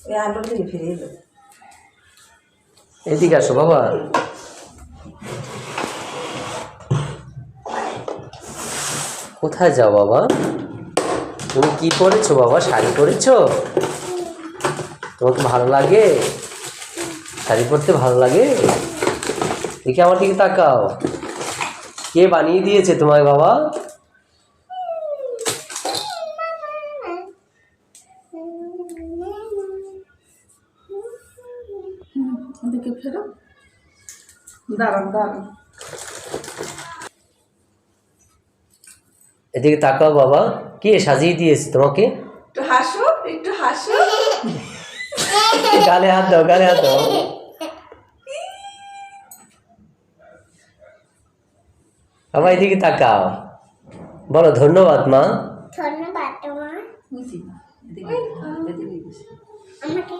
ওই আলোর দিকে ফিরে এলো। এদিকে আসো বাবা। কোথায় যাও বাবা? তুমি কি পরেছো বাবা? শাড়ি পরেছো? তোমাকে ভালো লাগে? শাড়ি পরতে ভালো লাগে? দেখি আমার দিকে তাকাও। কে বানিয়ে দিয়েছে তোমায় বাবা? ওদিকে ফেরো, দাঁড়ান দাঁড়ান। এদিকে তাকাও বাবা। কে সাজিয়ে দিয়েছে তোমাকে? একটু হাসো, একটু হাসো। গালে হাত দাও, গালে হাত দাও। বাবা এদিকে তাকাও, বলো ধন্যবাদ মা। ধন্যবাদ তোমার। এদিকে, এদিকে, এদিকে। আমাকে